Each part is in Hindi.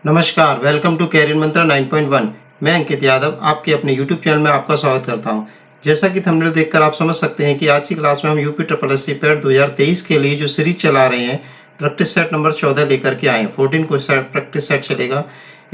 नमस्कार, वेलकम टू कैरियर मंत्रा 9.1। मैं अंकित यादव आपके अपने यूट्यूब चैनल में आपका स्वागत करता हूं। जैसा कि थंबनेल देखकर आप समझ सकते हैं कि आज की क्लास में हम यूपी ट्रिपल एससी पैट 2023 के लिए जो सीरीज चला रहे हैं, प्रैक्टिस सेट नंबर 14 लेकर के आए हैं। 14 को प्रैक्टिस सेट चलेगा।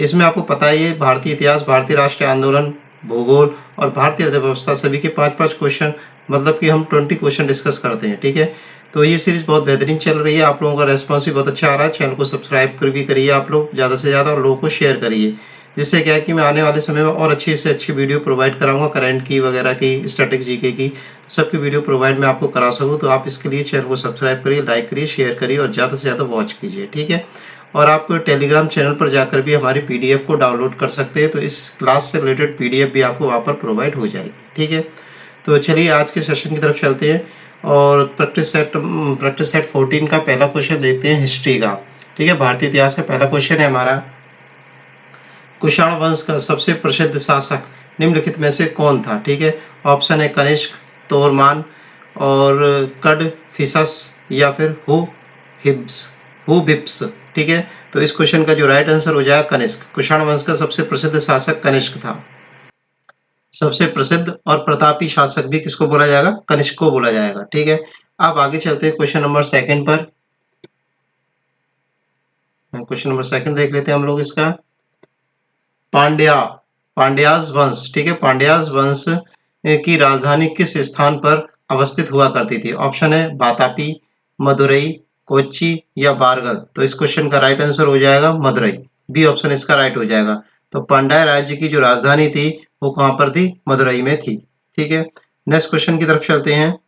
इसमें आपको पता ही है, भारतीय इतिहास, भारतीय राष्ट्रीय आंदोलन, भूगोल और भारतीय अर्थव्यवस्था सभी के 5-5 क्वेश्चन, मतलब कि हम 20 क्वेश्चन डिस्कस करते हैं। ठीक है, तो ये सीरीज बहुत बेहतरीन चल रही है। आप लोगों का रेस्पॉन्स भी बहुत अच्छा आ रहा है। चैनल को सब्सक्राइब कर भी करिए आप लोग ज़्यादा से ज़्यादा, और लोगों को शेयर करिए, जिससे क्या है कि मैं आने वाले समय में और अच्छी से अच्छी वीडियो प्रोवाइड कराऊंगा, करंट की वगैरह की, स्टैटिक जीके की, सबकी वीडियो प्रोवाइड मैं आपको करा सकूं। तो आप इसके लिए चैनल को सब्सक्राइब करिए, लाइक करिए, शेयर करिए और ज़्यादा से ज़्यादा वॉच कीजिए। ठीक है, और आप टेलीग्राम चैनल पर जाकर भी हमारी पीडीएफ को डाउनलोड कर सकते हैं। तो इस क्लास से रिलेटेड पीडीएफ भी आपको वहाँ पर प्रोवाइड हो जाएगी। ठीक है, तो चलिए आज के सेशन की तरफ चलते हैं और प्रैक्टिस सेट 14 का पहला क्वेश्चन देखते हैं हिस्ट्री का। ठीक है, भारतीय इतिहास का पहला क्वेश्चन है हमारा, कुषाण वंश का सबसे प्रसिद्ध शासक निम्नलिखित में से कौन था। ठीक है, ऑप्शन है कनिष्क, तोरमान और कडफिसस या फिर हुबिप्स। ठीक है, तो इस क्वेश्चन का जो राइट आंसर हो जाएगा कनिष्क। कुषाण वंश का सबसे प्रसिद्ध शासक कनिष्क था। सबसे प्रसिद्ध और प्रतापी शासक भी किसको बोला जाएगा? कनिष्क को बोला जाएगा। ठीक है, अब आगे चलते हैं क्वेश्चन नंबर सेकंड पर। क्वेश्चन नंबर सेकंड देख लेते हैं हम लोग इसका। पांड्यास वंश, ठीक है, पांड्यास वंश की राजधानी किस स्थान पर अवस्थित हुआ करती थी? ऑप्शन है वातापी, मदुरई, कोच्चि या बारगल। तो इस क्वेश्चन का राइट आंसर हो जाएगा मदुरई। बी ऑप्शन इसका राइट हो जाएगा। तो पांड्या राज्य की जो राजधानी थी वो कहां पर थी? मदुरई में थी। ठीक है, नेक्स्ट क्वेश्चन की तरफ चलते हैं।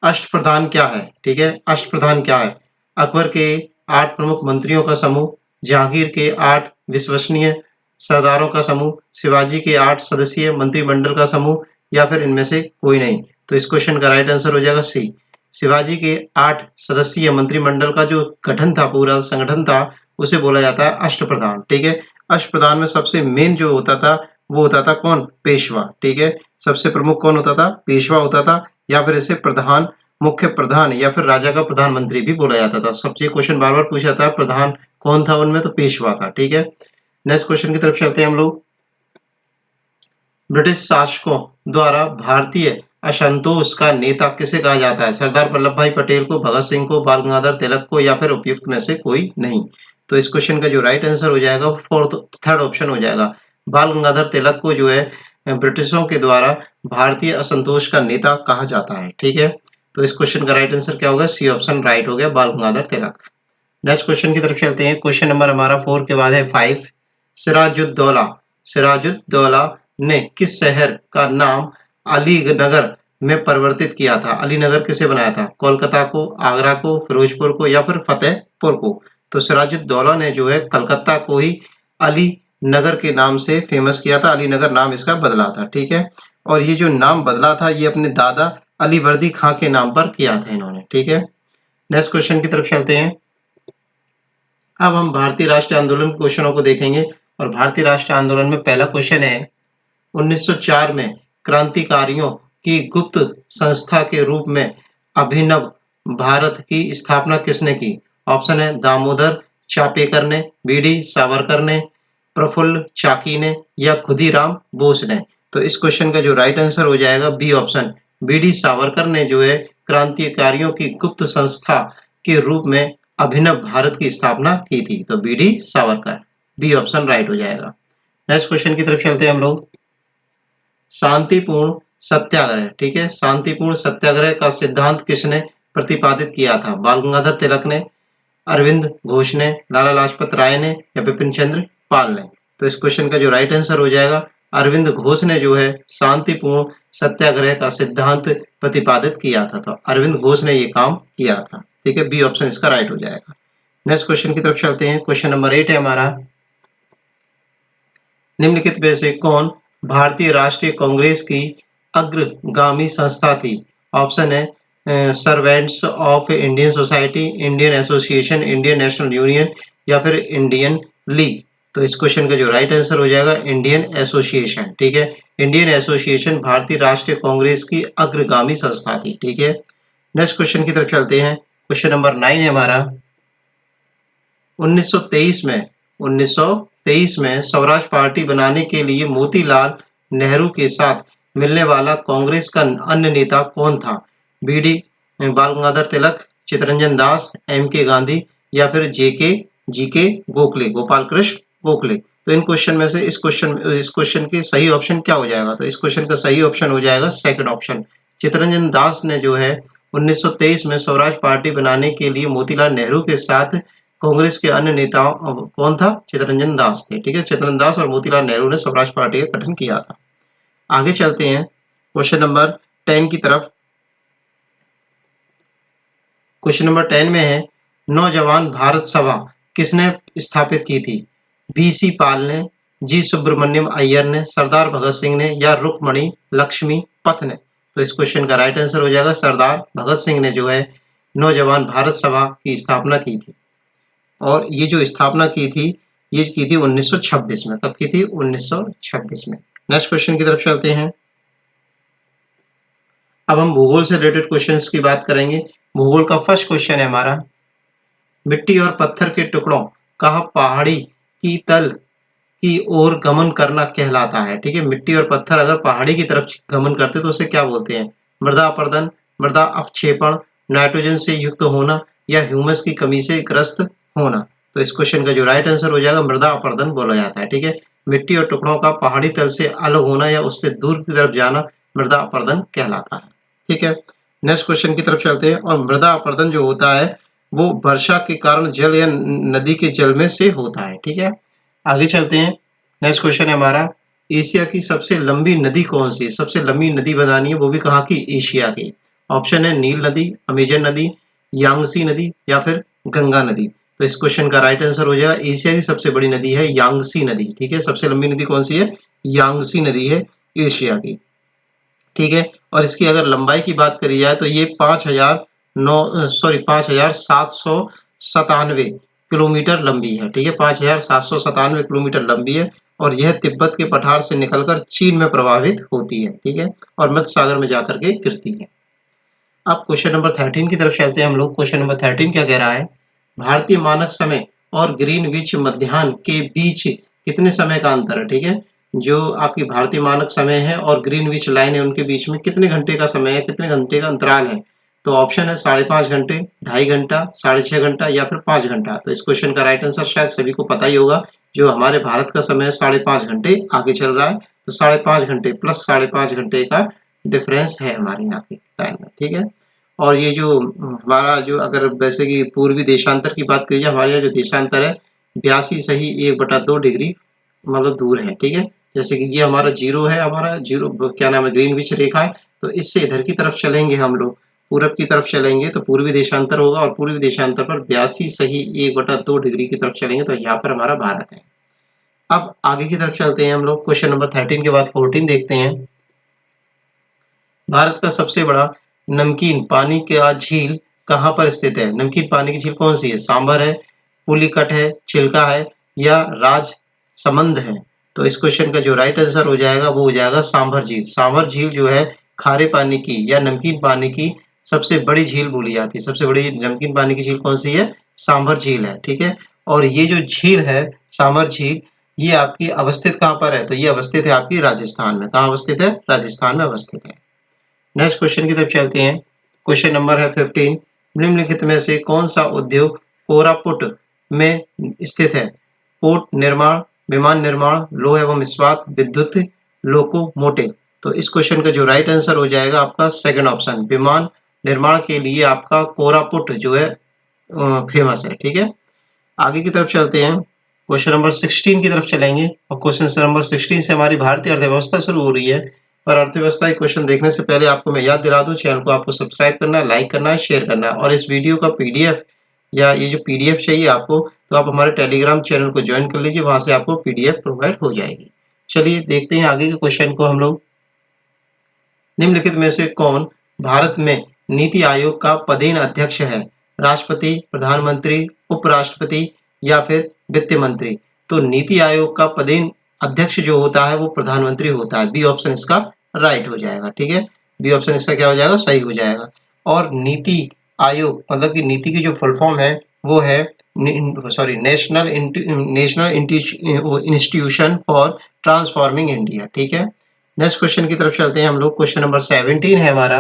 अष्टप्रधान क्या है? ठीक है, अष्टप्रधान क्या है? अकबर के 8 प्रमुख मंत्रियों का समूह, जहांगीर के 8 विश्वसनीय सरदारों का समूह, शिवाजी के 8 सदस्यीय मंत्रिमंडल का समूह या फिर इनमें से कोई नहीं। तो इस क्वेश्चन का राइट आंसर हो जाएगा सी। शिवाजी के 8 सदस्यीय मंत्रिमंडल का जो गठन था, पूरा संगठन था, उसे बोला जाता है अष्टप्रधान। ठीक है, अष्टप्रधान में सबसे मेन जो होता था वो होता था कौन? पेशवा। ठीक है, सबसे प्रमुख कौन होता था? पेशवा होता था, या फिर इसे प्रधान, मुख्य प्रधान या फिर राजा का प्रधानमंत्री भी बोला जाता था। सबसे क्वेश्चन बार बार पूछा था, प्रधान कौन था उनमें? तो पेशवा था। ठीक है, नेक्स्ट क्वेश्चन की तरफ चलते हैं हम लोग। ब्रिटिश शासकों द्वारा भारतीय असंतोष का नेता किसे कहा जाता है? सरदार वल्लभ भाई पटेल को, भगत सिंह को, बाल गंगाधर तिलक को या फिर उपयुक्त में से कोई नहीं। तो इस क्वेश्चन का जो राइट आंसर हो जाएगा थर्ड ऑप्शन हो जाएगा। बाल गंगाधर तिलक को जो है ब्रिटिशों के द्वारा भारतीय असंतोष का नेता कहा जाता है। ठीक है, तो इस क्वेश्चन का राइट आंसर क्या होगा? सी ऑप्शन राइट हो गया, बाल गंगाधर तिलक। नेक्स्ट क्वेश्चन की तरफ चलते हैं। क्वेश्चन नंबर हमारा 4 के बाद है 5। सिराजुद्दौला सिराजुद्दौला ने किस शहर का नाम अलीनगर में परिवर्तित किया था? अलीनगर किसे बनाया था? कोलकाता को, आगरा को, फिरोजपुर को या फिर फतेहपुर को? तो सिराजुद्दौला ने जो है कलकत्ता को ही अली नगर के नाम से फेमस किया था। अलीनगर नाम इसका बदला था। ठीक है, और ये जो नाम बदला था ये अपने दादा अली वर्दी खां के नाम पर किया था इन्होंने। ठीक है, नेक्स्ट क्वेश्चन की तरफ चलते हैं। अब हम भारतीय राष्ट्रीय आंदोलन के क्वेश्चनों को देखेंगे, और भारतीय राष्ट्रीय आंदोलन में पहला क्वेश्चन है, 1904 में क्रांतिकारियों की गुप्त संस्था के रूप में अभिनव भारत की स्थापना किसने की? ऑप्शन है दामोदर चापेकर ने, बीडी सावरकर ने, प्रफुल्ल चाकी ने या खुदीराम बोस ने। तो इस क्वेश्चन का जो राइट आंसर हो जाएगा बी ऑप्शन, बीडी सावरकर ने जो है क्रांतिकारियों की गुप्त संस्था के रूप में अभिनव भारत की स्थापना की थी। तो B D Savarkar, B option right हो जाएगा। नेक्स्ट क्वेश्चन की तरफ चलते हैं हम लोग। शांतिपूर्ण सत्याग्रह, ठीक है, शांतिपूर्ण सत्याग्रह का सिद्धांत किसने प्रतिपादित किया था? बाल गंगाधर तिलक ने, अरविंद घोष ने, लाला लाजपत राय ने या बिपिन चंद्र पाल ने। तो इस क्वेश्चन का जो राइट आंसर हो जाएगा अरविंद घोष ने जो है शांतिपूर्ण सत्याग्रह का सिद्धांत प्रतिपादित किया था। तो अरविंद घोष ने ये काम किया था। ठीक है, बी ऑप्शन इसका राइट हो जाएगा। नेक्स्ट क्वेश्चन की तरफ चलते हैं। क्वेश्चन नंबर 8 है हमारा, निम्नलिखित में से कौन भारतीय राष्ट्रीय कांग्रेस की अग्रगामी संस्था थी? ऑप्शन है servants of Indian society, Indian association, Indian national union या फिर इंडियन लीग। तो इस क्वेश्चन का जो राइट आंसर हो जाएगा इंडियन एसोसिएशन। ठीक है, इंडियन एसोसिएशन भारतीय राष्ट्रीय कांग्रेस की अग्रगामी संस्था थी। ठीक है, नेक्स्ट क्वेश्चन की तरफ चलते हैं। क्वेश्चन नंबर 9 है हमारा, 1923 में स्वराज पार्टी बनाने के लिए मोतीलाल नेहरू के साथ मिलने वाला कांग्रेस का अन्य नेता कौन था? बी.डी. बाल गंगाधर तिलक, चित्तरंजन दास, एम.के. गांधी या फिर जी.के. गोखले, गोपाल कृष्ण गोखले। तो इन क्वेश्चन में से इस क्वेश्चन के सही ऑप्शन क्या हो जाएगा? तो इस क्वेश्चन का सही ऑप्शन हो जाएगा सेकंड ऑप्शन। चित्तरंजन दास ने जो है 1923 में स्वराज पार्टी बनाने के लिए मोतीलाल नेहरू के साथ कांग्रेस के अन्य नेताओं कौन था? चित्तरंजन दास थे। ठीक है, चित्तरंजन दास और मोतीलाल नेहरू ने स्वराज पार्टी का गठन किया था। आगे चलते हैं क्वेश्चन नंबर 10 की तरफ। क्वेश्चन नंबर 10 में है, नौजवान भारत सभा किसने स्थापित की थी? बी.सी. पाल ने, जी. सुब्रमण्यम अय्यर ने, सरदार भगत सिंह ने या रुक्मणी लक्ष्मी पथ ने? तो इस क्वेश्चन का राइट आंसर हो जाएगा सरदार भगत सिंह ने जो है नौजवान भारत सभा की स्थापना की थी। और ये जो स्थापना की थी, ये की थी 1926 में। कब की थी? 1926 में। नेक्स्ट क्वेश्चन की तरफ चलते हैं। अब हम भूगोल से रिलेटेड क्वेश्चंस की बात करेंगे। भूगोल का फर्स्ट क्वेश्चन है हमारा, मिट्टी और पत्थर के टुकड़ों का पहाड़ी की तल की ओर गमन करना कहलाता है। ठीक है, मिट्टी और पत्थर अगर पहाड़ी की तरफ गमन करते तो उसे क्या बोलते हैं? मृदा अपरदन, मृदा अपक्षेपण, नाइट्रोजन से युक्त होना या ह्यूमस की कमी से ग्रस्त होना? तो इस क्वेश्चन का जो राइट आंसर हो जाएगा मृदा अपरदन बोला जाता है। ठीक है, मिट्टी और टुकड़ों का पहाड़ी तल से अलग होना या उससे दूर की तरफ जाना मृदा अपरदन कहलाता है। ठीक है, नेक्स्ट क्वेश्चन की तरफ चलते हैं। और मृदा अपरदन जो होता है वो वर्षा के कारण जल या नदी के जल में से होता है। ठीक है, आगे चलते हैं। नेक्स्ट क्वेश्चन है हमारा, एशिया की सबसे लंबी नदी कौन सी है? सबसे लंबी नदी बतानी है, वो भी कहाँ की? एशिया की। ऑप्शन है नील नदी, अमेजन नदी, यांगसी नदी या फिर गंगा नदी। तो इस क्वेश्चन का राइट आंसर हो जाएगा एशिया की सबसे बड़ी नदी है यांगसी नदी। ठीक है, सबसे लंबी नदी कौन सी है? यांगसी नदी है एशिया की। ठीक है, और इसकी अगर लंबाई की बात करी जाए तो ये 5,797 किलोमीटर लंबी है। ठीक है, 5,797 किलोमीटर लंबी है और यह तिब्बत के पठार से निकलकर चीन में प्रवाहित होती है। ठीक है, और मध्य सागर में जाकर के गिरती है। अब क्वेश्चन नंबर 13 की तरफ चलते हैं हम लोग। क्वेश्चन नंबर 13 क्या कह रहा है? भारतीय मानक समय और ग्रीनविच मध्याह्न के बीच कितने समय का अंतर है? ठीक है, जो आपकी भारतीय मानक समय है और ग्रीनविच लाइन है उनके बीच में कितने घंटे का समय है, कितने घंटे का अंतराल है? तो ऑप्शन है 5.5 घंटे, 2.5 घंटा, 6.5 घंटा या फिर 5 घंटा। तो इस क्वेश्चन का राइट आंसर शायद सभी को पता ही होगा। जो हमारे भारत का समय 5.5 घंटे आगे चल रहा है, तो 5.5 घंटे प्लस 5.5 घंटे का डिफरेंस है हमारे यहाँ के टाइम में। ठीक है, और ये जो हमारा जो अगर वैसे कि पूर्वी देशांतर की बात करिए, हमारे यहाँ जो देशांतर है 82 डिग्री मतलब दूर है। ठीक है, जैसे कि ये हमारा जीरो है, हमारा जीरो क्या नाम है, ग्रीनविच रेखा है। तो इससे इधर की तरफ चलेंगे हम लोग, पूरब की तरफ चलेंगे तो पूर्वी देशांतर होगा और पूर्वी देशांतर पर 82 डिग्री की तरफ चलेंगे तो यहाँ पर हमारा भारत है। अब आगे की तरफ चलते हैं हम लोग। क्वेश्चन नंबर 13 के बाद 14 देखते हैं। भारत का सबसे बड़ा नमकीन पानी का झील कहाँ पर स्थित है? नमकीन पानी की झील कौन सी है? सांभर है, पुलिकट है, चिल्का है या राजसमंद है? तो इस क्वेश्चन का जो राइट आंसर हो जाएगा वो हो जाएगा सांभर झील। सांभर झील जो है खारे पानी की या नमकीन पानी की सबसे बड़ी झील बोली जाती है। सबसे बड़ी नमकीन पानी की झील कौन सी है? सांभर झील है। ठीक है, और ये जो झील है सांभर झील, ये आपकी अवस्थित कहाँ पर है? तो ये अवस्थित है आपकी राजस्थान में। कहाँ अवस्थित है? राजस्थान में अवस्थित है। नेक्स्ट क्वेश्चन की तरफ चलते हैं। क्वेश्चन नंबर है 15, निम्नलिखित में से कौन सा उद्योग कोरापुट में स्थित है? पोर्ट निर्माण, विमान निर्माण, लौह एवं इस्पात, विद्युत, लोकोमोटिव। तो इस क्वेश्चन का जो राइट आंसर हो जाएगा आपका सेकंड ऑप्शन, विमान निर्माण के लिए आपका कोरापुट जो है फेमस है। ठीक है, आगे की तरफ चलते हैं। क्वेश्चन नंबर 16 की तरफ चलेंगे और क्वेश्चन नंबर 16 से हमारी भारतीय अर्थव्यवस्था शुरू हो रही है। पर अर्थव्यवस्था के क्वेश्चन देखने से पहले आपको मैं याद दिला दूं, चैनल को आपको सब्सक्राइब करना है, लाइक करना है, शेयर करना है और इस वीडियो का पीडीएफ या ये जो पीडीएफ चाहिए आपको तो आप हमारे टेलीग्राम चैनल को ज्वाइन कर लीजिए, वहां से आपको पीडीएफ प्रोवाइड हो जाएगी। चलिए देखते हैं आगे के क्वेश्चन को हम लोग। निम्नलिखित में से कौन भारत में नीति आयोग का पदेन अध्यक्ष है? राष्ट्रपति, प्रधानमंत्री, उपराष्ट्रपति या फिर वित्त मंत्री? तो नीति आयोग का पदेन अध्यक्ष जो होता है वो प्रधानमंत्री होता है। बी ऑप्शन इसका राइट हो जाएगा। ठीक है, बी ऑप्शन इसका क्या हो जाएगा? सही हो जाएगा। और नीति आयोग मतलब कि नीति की जो फुल फॉर्म है वो है national institution for transforming India. ठीक है, नेक्स्ट क्वेश्चन की तरफ चलते हैं हम लोग। क्वेश्चन नंबर 17 है हमारा,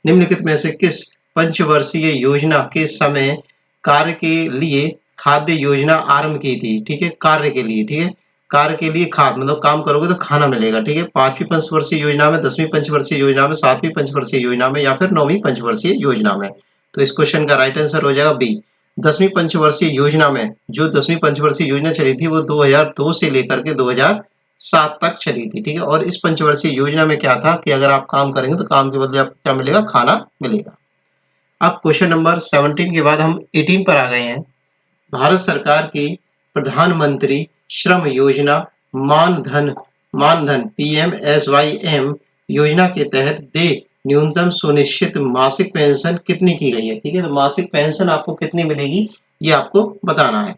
निम्नलिखित में से किस पंचवर्षीय योजना के समय कार्य के लिए खाद्य योजना आरंभ की थी? ठीक है, कार्य के लिए, ठीक है, कार्य के लिए खाद मतलब काम करोगे तो खाना मिलेगा। ठीक है, 5वीं पंचवर्षीय योजना में, 10वीं पंचवर्षीय योजना में, 7वीं पंचवर्षीय योजना में या फिर 9वीं पंचवर्षीय योजना में। तो इस क्वेश्चन का राइट आंसर हो जाएगा बी, 10वीं पंचवर्षीय योजना में। जो 10वीं पंचवर्षीय योजना चली थी वो 2002 से लेकर के 2007 तक चली थी। ठीक है, और इस पंचवर्षीय योजना में क्या था कि अगर आप काम करेंगे तो काम के बदले आपको क्या मिलेगा? खाना मिलेगा। अब क्वेश्चन नंबर 17 के बाद हम 18 पर आ गए हैं। भारत सरकार की प्रधानमंत्री श्रम योजना मानधन PMSYM योजना के तहत दे न्यूनतम सुनिश्चित मासिक पेंशन कितनी की गई है? ठीक है, तो मासिक पेंशन आपको कितनी मिलेगी ये आपको बताना है।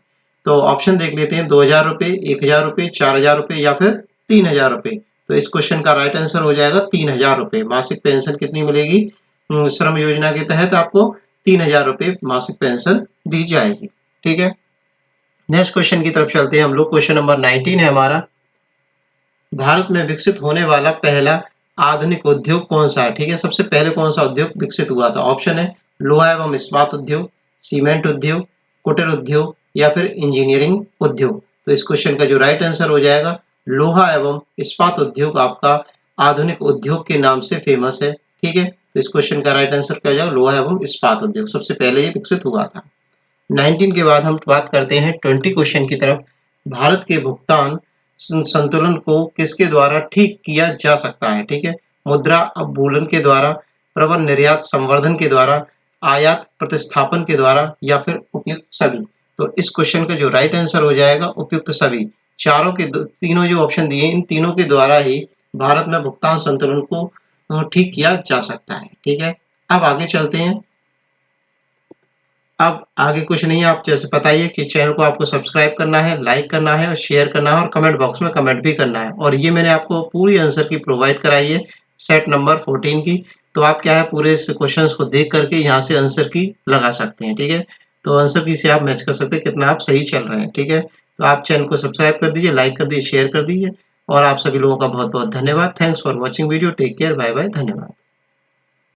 तो ऑप्शन देख लेते हैं, 2000 रुपए, 1000 रुपए, 4000 रुपए या फिर 3000 रुपए। तो इस क्वेश्चन का राइट आंसर हो जाएगा 3000 रुपए। मासिक पेंशन कितनी मिलेगी? श्रम योजना के तहत आपको 3000 रुपए मासिक पेंशन दी जाएगी। ठीक है, नेक्स्ट क्वेश्चन की तरफ चलते हैं हम लोग। क्वेश्चन नंबर 19 है हमारा, भारत में विकसित होने वाला पहला आधुनिक उद्योग कौन सा है? ठीक है, सबसे पहले कौन सा उद्योग विकसित हुआ था? ऑप्शन है लोहा एवं इस्पात उद्योग, सीमेंट उद्योग, कुटीर उद्योग या फिर इंजीनियरिंग उद्योग। तो इस क्वेश्चन का जो राइट आंसर हो जाएगा, लोहा एवं इस्पात उद्योग आपका आधुनिक उद्योग के नाम से फेमस है। ठीक है, तो इस क्वेश्चन का राइट आंसर क्या हो जाएगा? लोहा एवं इस्पात उद्योग सबसे पहले ये विकसित हुआ था। 19 के बाद हम बात करते हैं 20 क्वेश्चन की तरफ। भारत के भुगतान संतुलन को किसके द्वारा ठीक किया जा सकता है? ठीक है, मुद्रा अवमूलन के द्वारा, प्रबल निर्यात संवर्धन के द्वारा, आयात प्रतिस्थापन के द्वारा या फिर उपयुक्त सभी। तो इस क्वेश्चन का जो राइट आंसर हो जाएगा उपयुक्त सभी। चारों के तीनों जो ऑप्शन दिए इन तीनों के द्वारा ही भारत में भुगतान संतुलन को ठीक किया जा सकता है। ठीक है, अब आगे चलते हैं। अब आगे कुछ नहीं है, आप जैसे बताइए कि चैनल को आपको सब्सक्राइब करना है, लाइक करना है और शेयर करना है और कमेंट बॉक्स में कमेंट भी करना है। और ये मैंने आपको पूरी आंसर की प्रोवाइड कराई है सेट नंबर 14 की। तो आप क्या है पूरे इस क्वेश्चंस को देख करके यहाँ से आंसर की लगा सकते हैं। ठीक है, तो आंसर की से आप मैच कर सकते हैं कितना आप सही चल रहे हैं। ठीक है, तो आप चैनल को सब्सक्राइब कर दीजिए, लाइक कर दीजिए, शेयर कर दीजिए। और आप सभी लोगों का बहुत बहुत धन्यवाद। Thanks for watching video. Take care, bye bye, धन्यवाद।